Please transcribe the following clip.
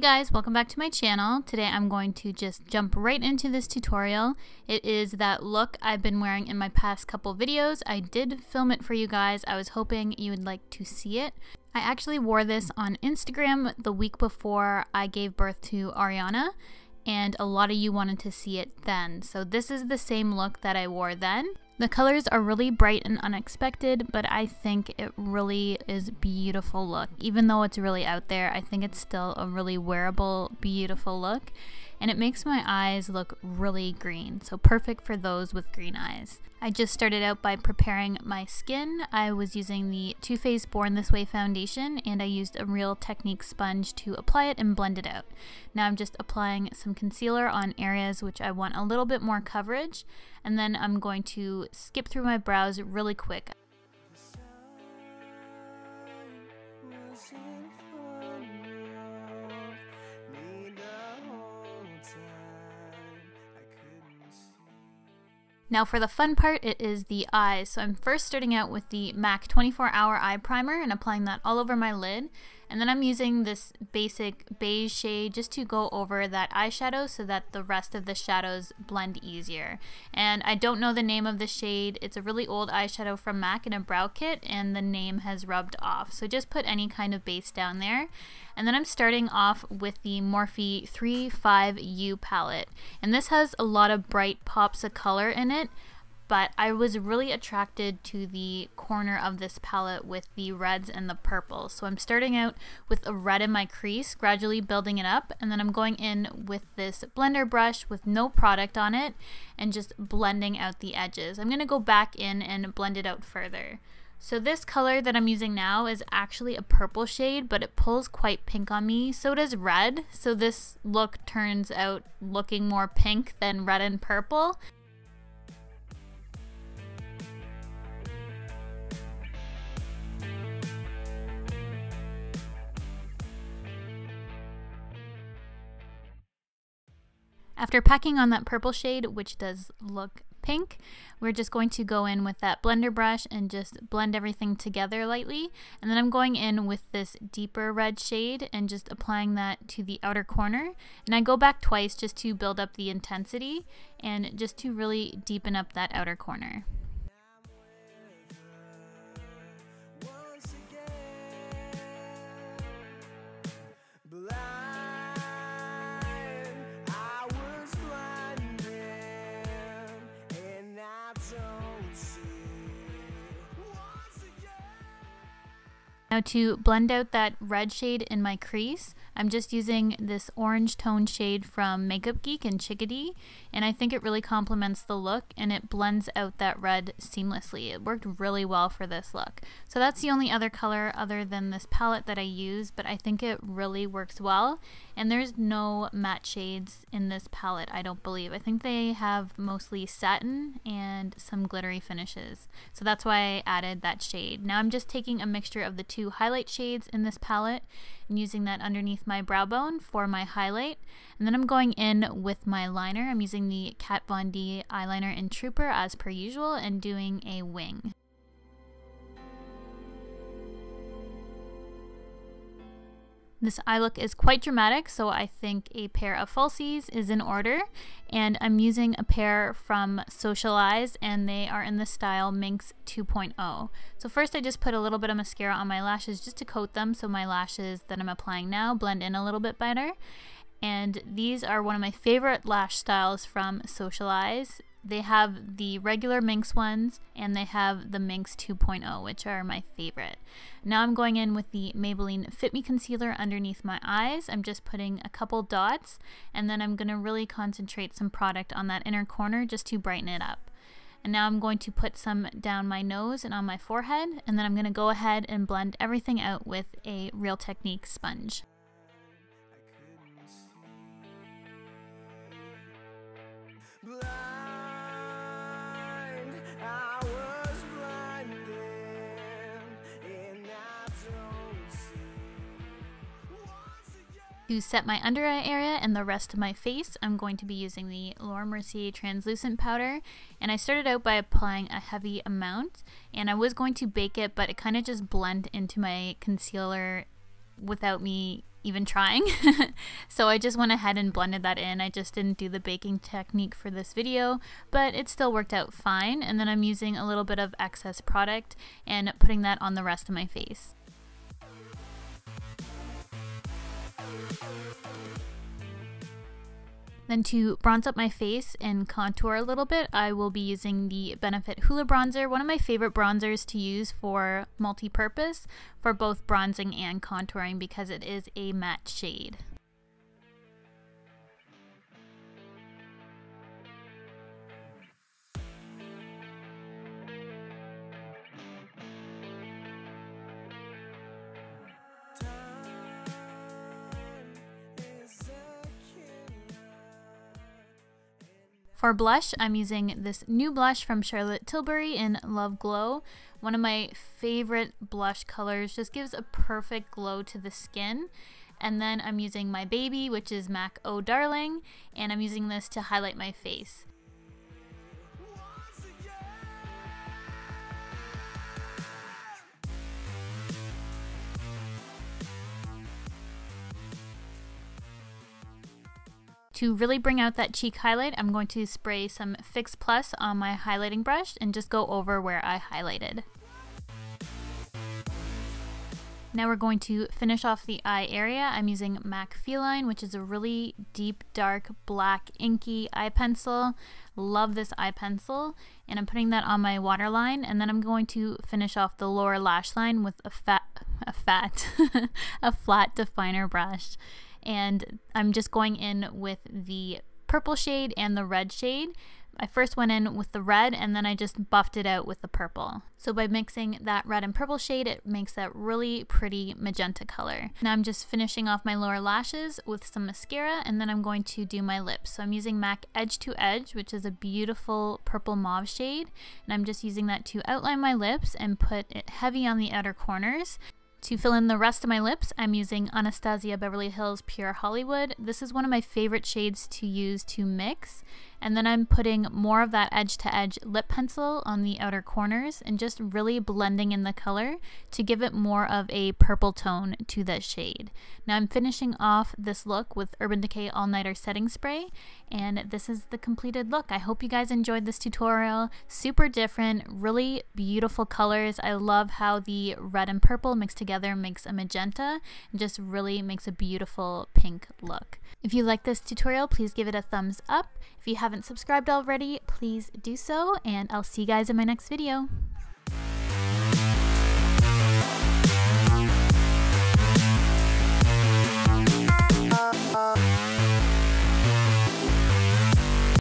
guys, welcome back to my channel. Today I'm going to just jump right into this tutorial. It is that look I've been wearing in my past couple videos. I did film it for you guys. I was hoping you would like to see it. I actually wore this on Instagram the week before I gave birth to Ariana, and a lot of you wanted to see it then. So this is the same look that I wore then. The colors are really bright and unexpected, but I think it really is a beautiful look. Even though it's really out there, I think it's still a really wearable, beautiful look. And it makes my eyes look really green, so perfect for those with green eyes. I just started out by preparing my skin. I was using the Too Faced Born This Way foundation, and I used a Real Technique sponge to apply it and blend it out. Now I'm just applying some concealer on areas which I want a little bit more coverage, and then I'm going to skip through my brows really quick. Now for the fun part, it is the eyes. So I'm first starting out with the MAC 24-Hour Eye Primer and applying that all over my lid. And then I'm using this basic beige shade just to go over that eyeshadow so that the rest of the shadows blend easier. And I don't know the name of the shade. It's a really old eyeshadow from MAC in a brow kit, and the name has rubbed off. So just put any kind of base down there. And then I'm starting off with the Morphe 35U palette. And this has a lot of bright pops of color in it, but I was really attracted to the corner of this palette with the reds and the purples. So I'm starting out with a red in my crease, gradually building it up, and then I'm going in with this blender brush with no product on it and just blending out the edges. I'm going to go back in and blend it out further. So this color that I'm using now is actually a purple shade, but it pulls quite pink on me. So does red. So this look turns out looking more pink than red and purple. After packing on that purple shade, which does look pink, we're just going to go in with that blender brush and just blend everything together lightly. And then I'm going in with this deeper red shade and just applying that to the outer corner. And I go back twice just to build up the intensity and just to really deepen up that outer corner. Now to blend out that red shade in my crease, I'm just using this orange tone shade from Makeup Geek and Chickadee, and I think it really complements the look and it blends out that red seamlessly. It worked really well for this look. So that's the only other color other than this palette that I use, but I think it really works well. And there's no matte shades in this palette, I don't believe. I think they have mostly satin and some glittery finishes. So that's why I added that shade. Now I'm just taking a mixture of the two highlight shades in this palette and using that underneath my brow bone for my highlight. And then I'm going in with my liner. I'm using the Kat Von D eyeliner in Trooper as per usual and doing a wing. This eye look is quite dramatic, so I think a pair of falsies is in order, and I'm using a pair from Socialize, and they are in the style Minx 2.0. So first I just put a little bit of mascara on my lashes just to coat them so my lashes that I'm applying now blend in a little bit better. And these are one of my favorite lash styles from Socialize. They have the regular Minx ones and they have the Minx 2.0, which are my favorite. Now I'm going in with the Maybelline Fit Me Concealer underneath my eyes. I'm just putting a couple dots, and then I'm going to really concentrate some product on that inner corner just to brighten it up. And now I'm going to put some down my nose and on my forehead, and then I'm going to go ahead and blend everything out with a Real Technique sponge. To set my under eye area and the rest of my face, I'm going to be using the Laura Mercier translucent powder, and I started out by applying a heavy amount, and I was going to bake it, but it kind of just blended into my concealer without me even trying. So I just went ahead and blended that in. I just didn't do the baking technique for this video, but it still worked out fine. And then I'm using a little bit of excess product and putting that on the rest of my face. Then to bronze up my face and contour a little bit, I will be using the Benefit Hoola bronzer, one of my favorite bronzers to use for multi-purpose for both bronzing and contouring because it is a matte shade. For blush, I'm using this new blush from Charlotte Tilbury in Love Glow. One of my favorite blush colors, just gives a perfect glow to the skin. And then I'm using my baby, which is MAC Oh Darling, and I'm using this to highlight my face. To really bring out that cheek highlight, I'm going to spray some Fix Plus on my highlighting brush and just go over where I highlighted. Now we're going to finish off the eye area. I'm using MAC Feline, which is a really deep, dark, black, inky eye pencil. Love this eye pencil. And I'm putting that on my waterline, and then I'm going to finish off the lower lash line with a flat definer brush. And I'm just going in with the purple shade and the red shade. I first went in with the red and then I just buffed it out with the purple. So by mixing that red and purple shade, it makes that really pretty magenta color. Now I'm just finishing off my lower lashes with some mascara, and then I'm going to do my lips. So I'm using MAC Edge to Edge, which is a beautiful purple mauve shade. And I'm just using that to outline my lips and put it heavy on the outer corners. To fill in the rest of my lips, I'm using Anastasia Beverly Hills Pure Hollywood. This is one of my favorite shades to use to mix. And then I'm putting more of that edge-to-edge lip pencil on the outer corners and just really blending in the color to give it more of a purple tone to the shade. Now I'm finishing off this look with Urban Decay All Nighter Setting Spray, and this is the completed look. I hope you guys enjoyed this tutorial. Super different, really beautiful colors. I love how the red and purple mixed together makes a magenta and just really makes a beautiful pink look. If you like this tutorial, please give it a thumbs up. If you haven't subscribed already, please do so, and I'll see you guys in my next video.